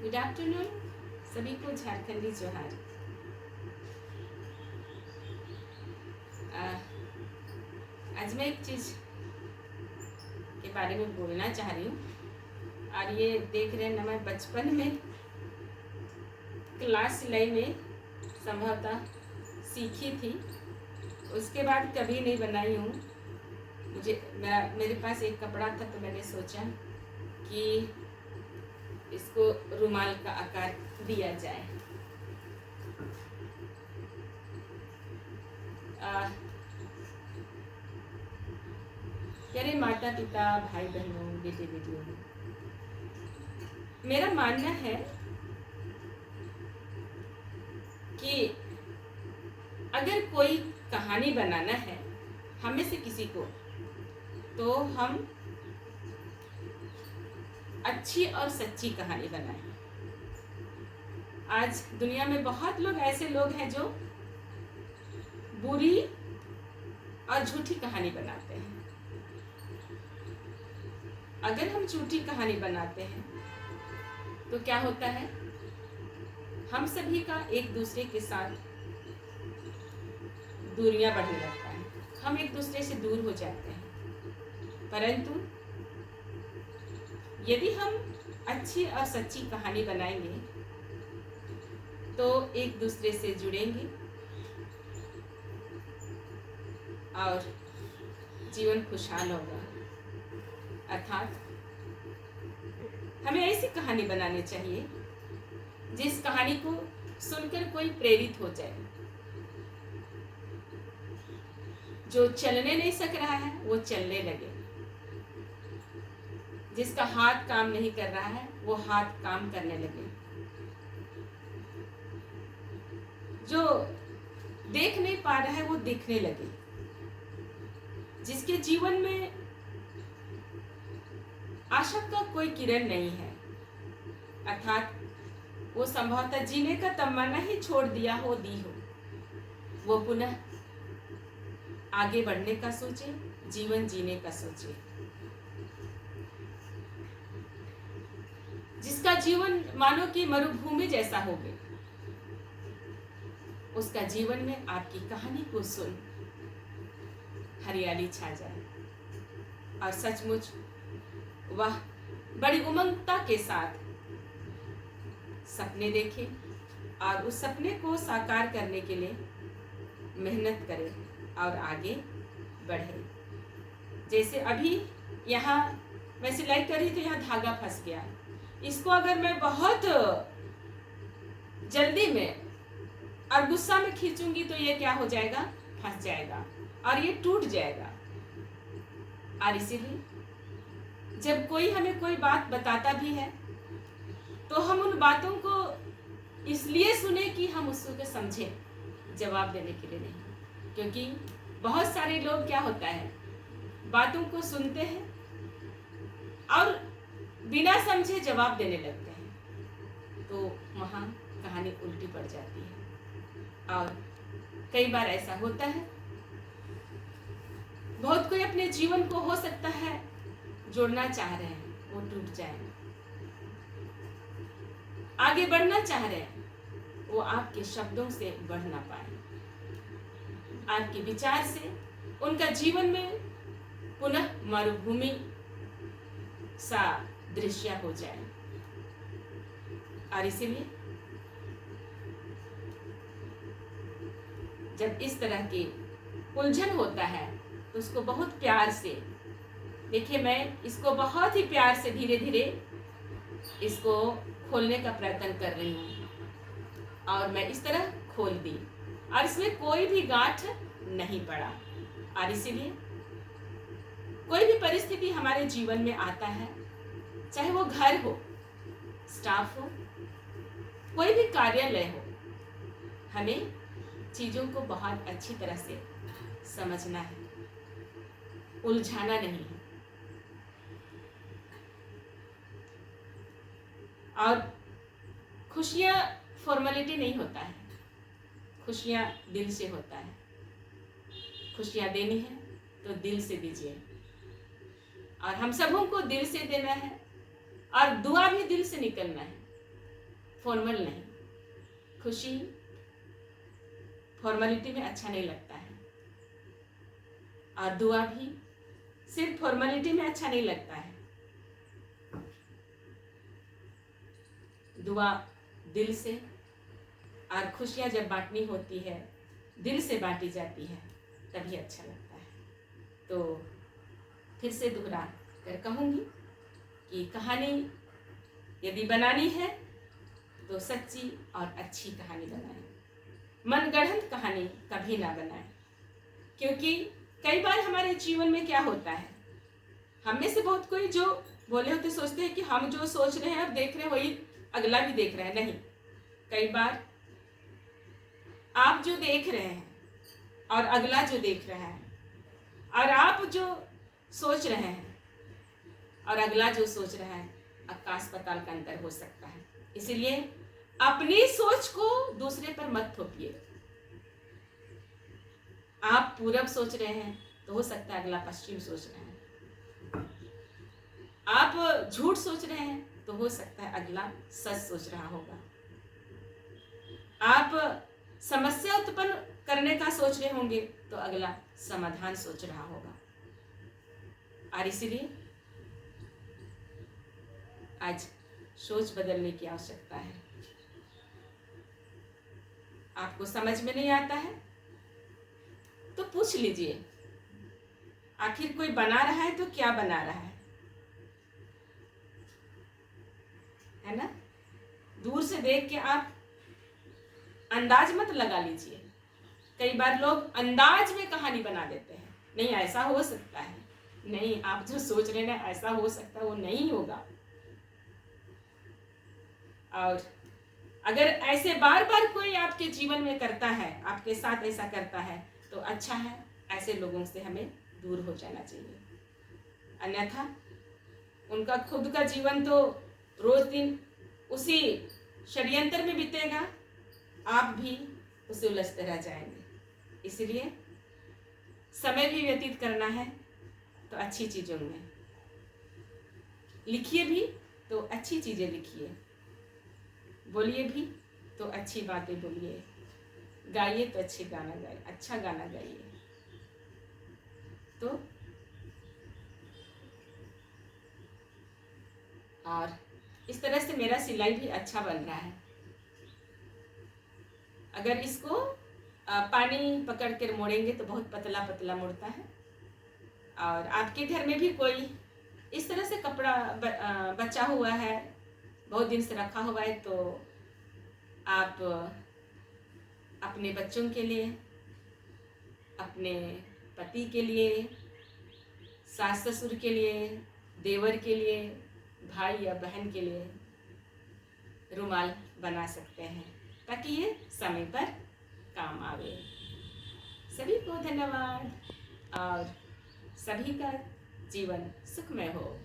Good afternoon सभी को झारखंडी जोहार। आज मैं एक चीज़ के बारे में बोलना चाह रही हूँ और ये देख रहे हैं ना, मैं बचपन में क्लास सिलाई में संभवतः सीखी थी, उसके बाद कभी नहीं बनाई हूँ। मेरे पास एक कपड़ा था तो मैंने सोचा कि इसको रुमाल का आकार दिया जाए। प्यारे माता पिता, भाई बहनों, बेटे बेटियों, मेरा मानना है कि अगर कोई कहानी बनाना है हमें से किसी को, तो हम अच्छी और सच्ची कहानी बनाएं। आज दुनिया में बहुत लोग ऐसे लोग हैं जो बुरी और झूठी कहानी बनाते हैं। अगर हम झूठी कहानी बनाते हैं तो क्या होता है, हम सभी का एक दूसरे के साथ दूरियां बढ़ने लगता है, हम एक दूसरे से दूर हो जाते हैं। परंतु यदि हम अच्छी और सच्ची कहानी बनाएंगे तो एक दूसरे से जुड़ेंगे और जीवन खुशहाल होगा। अर्थात हमें ऐसी कहानी बनानी चाहिए जिस कहानी को सुनकर कोई प्रेरित हो जाए। जो चलने नहीं सक रहा है वो चलने लगे, जिसका हाथ काम नहीं कर रहा है वो हाथ काम करने लगे, जो देख नहीं पा रहा है वो दिखने लगे, जिसके जीवन में आशा का कोई किरण नहीं है, अर्थात वो संभवतः जीने का तमन्ना ही छोड़ दिया हो दी हो, वो पुनः आगे बढ़ने का सोचे, जीवन जीने का सोचे। जिसका जीवन मानो कि मरुभूमि जैसा हो गया, उसका जीवन में आपकी कहानी को सुन हरियाली छा जाए और सचमुच वह बड़ी उमंगता के साथ सपने देखे और उस सपने को साकार करने के लिए मेहनत करे और आगे बढ़े। जैसे अभी यहाँ मैं सिलाई कर रही थी, यहाँ धागा फंस गया, इसको अगर मैं बहुत जल्दी में और गुस्सा में खींचूंगी तो ये क्या हो जाएगा, फंस जाएगा और ये टूट जाएगा। और इसीलिए जब कोई हमें कोई बात बताता भी है तो हम उन बातों को इसलिए सुने कि हम उसको समझें, जवाब देने के लिए नहीं। क्योंकि बहुत सारे लोग क्या होता है, बातों को सुनते हैं और बिना समझे जवाब देने लगते हैं, तो वहाँ कहानी उल्टी पड़ जाती है। और कई बार ऐसा होता है, बहुत कोई अपने जीवन को हो सकता है जोड़ना चाह रहे हैं, वो टूट जाए, आगे बढ़ना चाह रहे हैं, वो आपके शब्दों से बढ़ ना पाए, आपके विचार से उनका जीवन में पुनः मरुभूमि सा दृश्य हो जाए। और इसीलिए जब इस तरह की उलझन होता है तो उसको बहुत प्यार से देखिए, मैं इसको बहुत ही प्यार से धीरे धीरे इसको खोलने का प्रयत्न कर रही हूँ और मैं इस तरह खोल दी और इसमें कोई भी गांठ नहीं पड़ा। और इसीलिए कोई भी परिस्थिति हमारे जीवन में आता है, चाहे वो घर हो, स्टाफ हो, कोई भी कार्यालय हो, हमें चीजों को बहुत अच्छी तरह से समझना है, उलझाना नहीं है। और खुशियां फॉर्मेलिटी नहीं होता है, खुशियां दिल से होता है। खुशियां देनी है तो दिल से दीजिए, और हम सबों को दिल से देना है और दुआ भी दिल से निकलना है। फॉर्मल नहीं। खुशी फॉर्मेलिटी में अच्छा नहीं लगता है, और दुआ भी सिर्फ फॉर्मेलिटी में अच्छा नहीं लगता है। दुआ दिल से, और खुशियाँ जब बांटनी होती है, दिल से बांटी जाती है, तभी अच्छा लगता है। तो फिर से दोहरा कर कहूँगी कि कहानी यदि बनानी है तो सच्ची और अच्छी कहानी बनाएं, मनगढ़ंत कहानी कभी ना बनाएं। क्योंकि कई बार हमारे जीवन में क्या होता है, हम में से बहुत कोई जो बोले होते सोचते हैं कि हम जो सोच रहे हैं और देख रहे हैं वही अगला भी देख रहा है। नहीं, कई बार आप जो देख रहे हैं और अगला जो देख रहा है, और आप जो सोच रहे हैं और अगला जो सोच रहा है, आकाश पाताल का अंतर हो सकता है। इसलिए अपनी सोच को दूसरे पर मत थोपिए। आप पूरब सोच रहे हैं तो हो सकता है अगला पश्चिम सोच रहे हैं। आप झूठ सोच रहे हैं तो हो सकता है अगला सच सोच रहा होगा। आप समस्या उत्पन्न करने का सोच रहे होंगे तो अगला समाधान सोच रहा होगा। और इसलिए आज सोच बदलने की आवश्यकता है। आपको समझ में नहीं आता है तो पूछ लीजिए, आखिर कोई बना रहा है तो क्या बना रहा है ना? दूर से देख के आप अंदाज मत लगा लीजिए। कई बार लोग अंदाज में कहानी बना देते हैं, नहीं ऐसा हो सकता है, नहीं आप जो सोच रहे हैं ऐसा हो सकता है, वो नहीं होगा। और अगर ऐसे बार बार कोई आपके जीवन में करता है, आपके साथ ऐसा करता है, तो अच्छा है, ऐसे लोगों से हमें दूर हो जाना चाहिए। अन्यथा उनका खुद का जीवन तो रोज दिन उसी षड्यंत्र में बीतेगा, आप भी उसे उलझते रह जाएंगे। इसलिए समय भी व्यतीत करना है तो अच्छी चीज़ों में लिखिए, भी तो अच्छी चीज़ें लिखिए, बोलिए भी तो अच्छी बातें बोलिए, गाइए तो अच्छे गाना गाइए, अच्छा गाना गाइए। तो और इस तरह से मेरा सिलाई भी अच्छा बन रहा है। अगर इसको पानी पकड़ कर मोड़ेंगे तो बहुत पतला पतला मुड़ता है। और आपके घर में भी कोई इस तरह से कपड़ा बचा हुआ है, बहुत दिन से रखा हुआ है, तो आप अपने बच्चों के लिए, अपने पति के लिए, सास ससुर के लिए, देवर के लिए, भाई या बहन के लिए रुमाल बना सकते हैं, ताकि ये समय पर काम आवे। सभी को धन्यवाद और सभी का जीवन सुखमय हो।